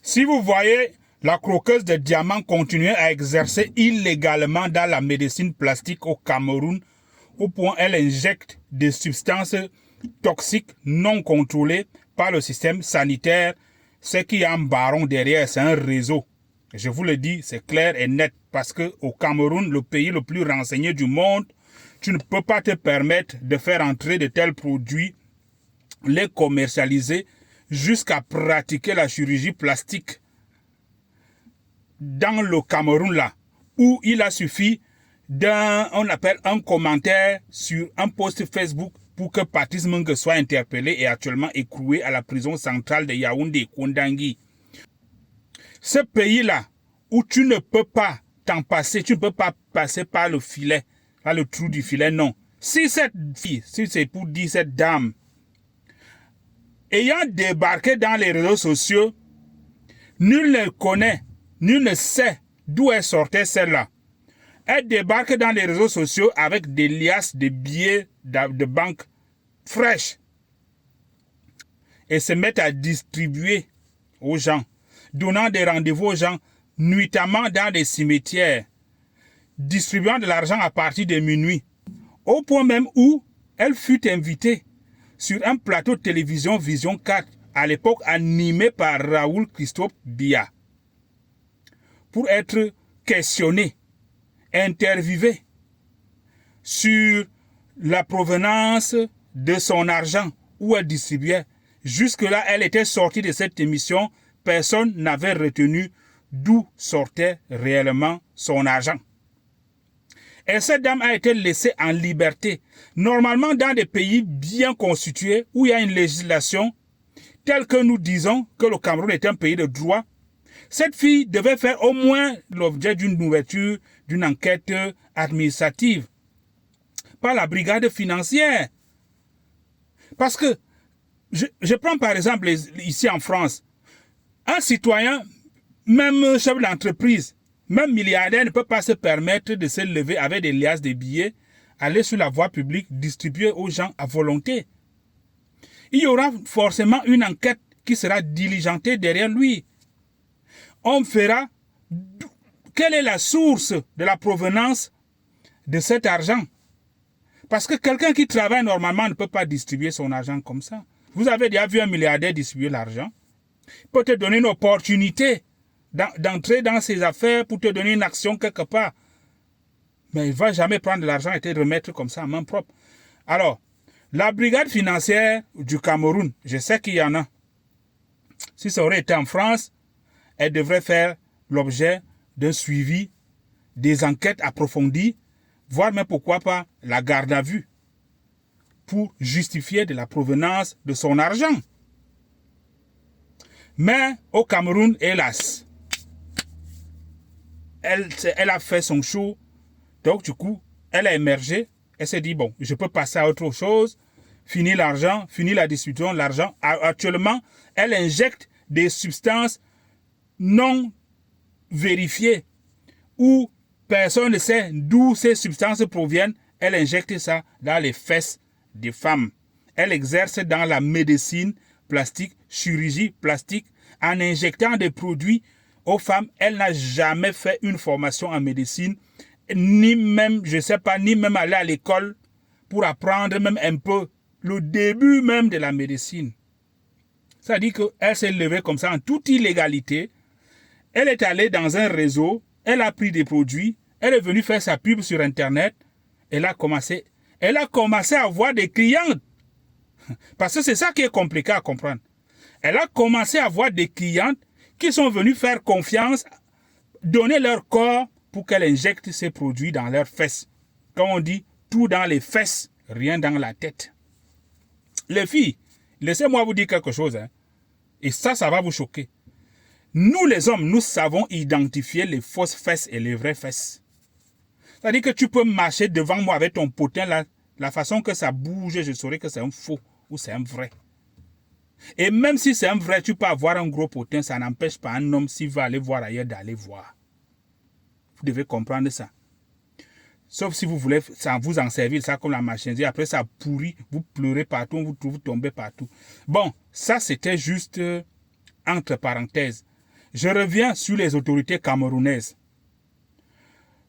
Si vous voyez la croqueuse de diamants continuer à exercer illégalement dans la médecine plastique au Cameroun, au point elle injecte des substances toxiques non contrôlées par le système sanitaire, ce qui est un baron derrière, c'est un réseau. Je vous le dis, c'est clair et net, parce que au Cameroun, le pays le plus renseigné du monde, tu ne peux pas te permettre de faire entrer de tels produits, les commercialiser, jusqu'à pratiquer la chirurgie plastique dans le Cameroun là, où il a suffi on appelle un commentaire sur un post Facebook pour que Patrice Menge soit interpellé et actuellement écroué à la prison centrale de Yaoundé, Kondangui. Ce pays-là, où tu ne peux pas t'en passer, tu ne peux pas passer par le filet, par le trou du filet, non. Si cette fille, si c'est pour dire cette dame, ayant débarqué dans les réseaux sociaux, nul ne connaît, nul ne sait d'où elle sortait celle-là. Elle débarque dans les réseaux sociaux avec des liasses de billets de banque fraîches et se met à distribuer aux gens, donnant des rendez-vous aux gens, nuitamment dans des cimetières, distribuant de l'argent à partir de minuit, au point même où elle fut invitée sur un plateau de télévision Vision 4, à l'époque animé par Raoul Christophe Biya, pour être questionnée, interviewée sur la provenance de son argent où elle distribuait. Jusque-là, elle était sortie de cette émission, personne n'avait retenu d'où sortait réellement son argent. Et cette dame a été laissée en liberté. Normalement, dans des pays bien constitués, où il y a une législation, telle que nous disons que le Cameroun est un pays de droit, cette fille devait faire au moins l'objet d'une ouverture, d'une enquête administrative par la brigade financière. Parce que, je prends par exemple ici en France, un citoyen, même chef d'entreprise, même milliardaire ne peut pas se permettre de se lever avec des liasses de billets, aller sur la voie publique, distribuer aux gens à volonté. Il y aura forcément une enquête qui sera diligentée derrière lui. On verra quelle est la source de la provenance de cet argent. Parce que quelqu'un qui travaille normalement ne peut pas distribuer son argent comme ça. Vous avez déjà vu un milliardaire distribuer l'argent. Il peut te donner une opportunité d'entrer dans ses affaires pour te donner une action quelque part. Mais il ne va jamais prendre de l'argent et te remettre comme ça en main propre. Alors, la brigade financière du Cameroun, je sais qu'il y en a. Si ça aurait été en France, elle devrait faire l'objet d'un suivi, des enquêtes approfondies, voire même pourquoi pas la garde à vue, pour justifier de la provenance de son argent. Mais au Cameroun, hélas, elle a fait son show, donc du coup, elle a émergé, elle s'est dit, bon, je peux passer à autre chose, fini l'argent, fini la distribution de l'argent. Actuellement, elle injecte des substances non vérifiées, où personne ne sait d'où ces substances proviennent. Elle injecte ça dans les fesses des femmes. Elle exerce dans la médecine plastique, chirurgie plastique, en injectant des produits aux femmes. Elle n'a jamais fait une formation en médecine, ni même, je sais pas, ni même aller à l'école pour apprendre même un peu le début même de la médecine. Ça dit qu'elle s'est levée comme ça en toute illégalité. Elle est allée dans un réseau, elle a pris des produits, elle est venue faire sa pub sur Internet, elle a commencé à avoir des clientes. Parce que c'est ça qui est compliqué à comprendre. Elle a commencé à avoir des clientes qui sont venues faire confiance, donner leur corps pour qu'elle injecte ces produits dans leurs fesses. Comme on dit, tout dans les fesses, rien dans la tête. Les filles, laissez-moi vous dire quelque chose, hein, et ça va vous choquer. Nous les hommes, nous savons identifier les fausses fesses et les vraies fesses. C'est-à-dire que tu peux marcher devant moi avec ton potin, là, la façon que ça bouge, je saurai que c'est un faux ou c'est un vrai. Et même si c'est un vrai, tu peux avoir un gros potin, ça n'empêche pas un homme, s'il va aller voir ailleurs, d'aller voir. Vous devez comprendre ça. Sauf si vous voulez vous en servir, ça comme la marchandise, après ça pourrit, vous pleurez partout, vous tombez partout. Bon, ça c'était juste entre parenthèses. Je reviens sur les autorités camerounaises.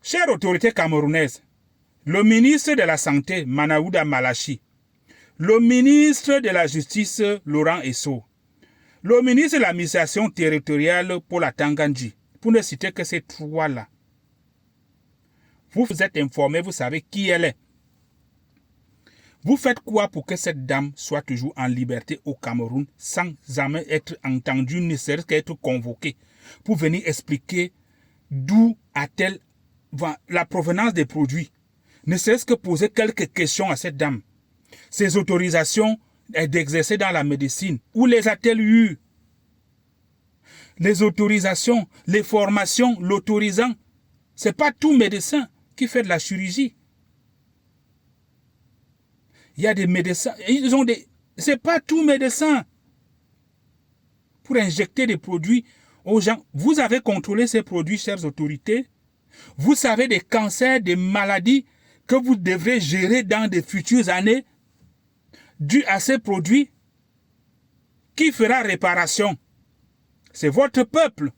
Chères autorités camerounaises, le ministre de la Santé, Manaouda Malachi, le ministre de la Justice, Laurent Esso, le ministre de l'administration territoriale, Paul Atangandji, pour ne citer que ces trois-là. Vous vous êtes informés, vous savez qui elle est. Vous faites quoi pour que cette dame soit toujours en liberté au Cameroun sans jamais être entendue, ne serait-ce qu'être convoquée pour venir expliquer d'où a-t-elle la provenance des produits, ne serait-ce que poser quelques questions à cette dame. Ses autorisations d'exercer dans la médecine, où les a-t-elle eues? Les autorisations, les formations, l'autorisant, ce n'est pas tout médecin qui fait de la chirurgie. Il y a des médecins, c'est pas tout médecin pour injecter des produits aux gens. Vous avez contrôlé ces produits, chères autorités. Vous savez des cancers, des maladies que vous devrez gérer dans de futures années dû à ces produits. Qui fera réparation? C'est votre peuple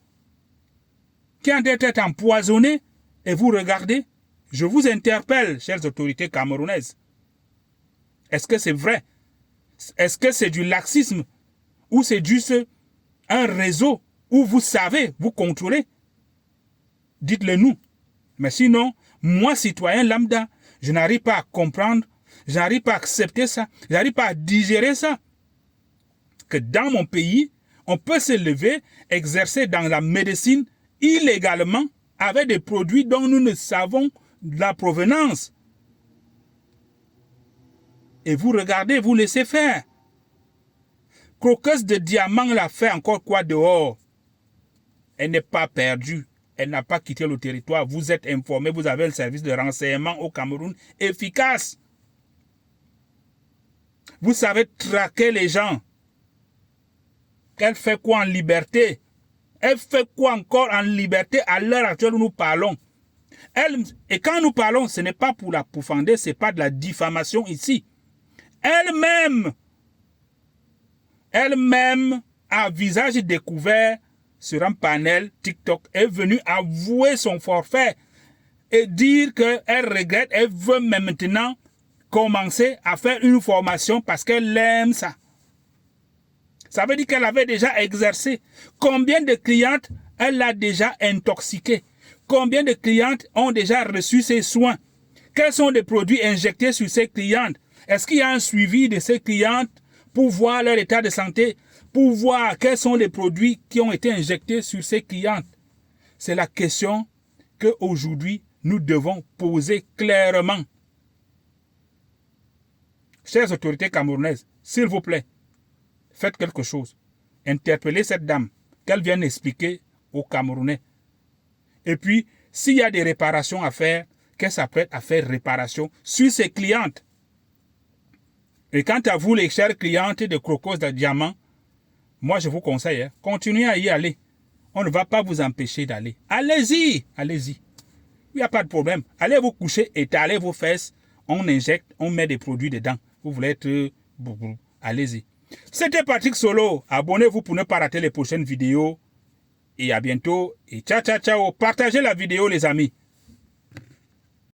qui a d'être empoisonné et vous regardez. Je vous interpelle, chères autorités camerounaises. Est-ce que c'est vrai? Est-ce que c'est du laxisme? Ou c'est juste un réseau où vous savez, vous contrôlez? Dites-le nous. Mais sinon, moi, citoyen lambda, je n'arrive pas à comprendre, je n'arrive pas à accepter ça, je n'arrive pas à digérer ça. Que dans mon pays, on peut se lever, exercer dans la médecine illégalement avec des produits dont nous ne savons la provenance. Et vous regardez, vous laissez faire. Croqueuse de diamant l'a fait encore quoi dehors? Elle n'est pas perdue. Elle n'a pas quitté le territoire. Vous êtes informés, vous avez le service de renseignement au Cameroun efficace. Vous savez traquer les gens. Elle fait quoi en liberté? Elle fait quoi encore en liberté à l'heure actuelle où nous parlons? Et quand nous parlons, ce n'est pas pour la pourfender, ce n'est pas de la diffamation ici. Elle-même, à visage découvert sur un panel TikTok, est venue avouer son forfait et dire qu'elle regrette, elle veut maintenant commencer à faire une formation parce qu'elle aime ça. Ça veut dire qu'elle avait déjà exercé. Combien de clientes elle a déjà intoxiquées? Combien de clientes ont déjà reçu ses soins? Quels sont les produits injectés sur ces clientes? Est-ce qu'il y a un suivi de ces clientes pour voir leur état de santé, pour voir quels sont les produits qui ont été injectés sur ces clientes? C'est la question qu'aujourd'hui, nous devons poser clairement. Chères autorités camerounaises, s'il vous plaît, faites quelque chose. Interpellez cette dame, qu'elle vienne expliquer aux Camerounais. Et puis, s'il y a des réparations à faire, qu'elle s'apprête à faire réparation sur ses clientes. Et quant à vous, les chères clientes de Croqueuse de diamant, moi je vous conseille, continuez à y aller. On ne va pas vous empêcher d'aller. Allez-y, allez-y. Il n'y a pas de problème. Allez vous coucher, étalez vos fesses, on injecte, on met des produits dedans. Vous voulez être... Allez-y. C'était Patrick Solo. Abonnez-vous pour ne pas rater les prochaines vidéos. Et à bientôt. Et ciao, ciao, ciao. Partagez la vidéo, les amis.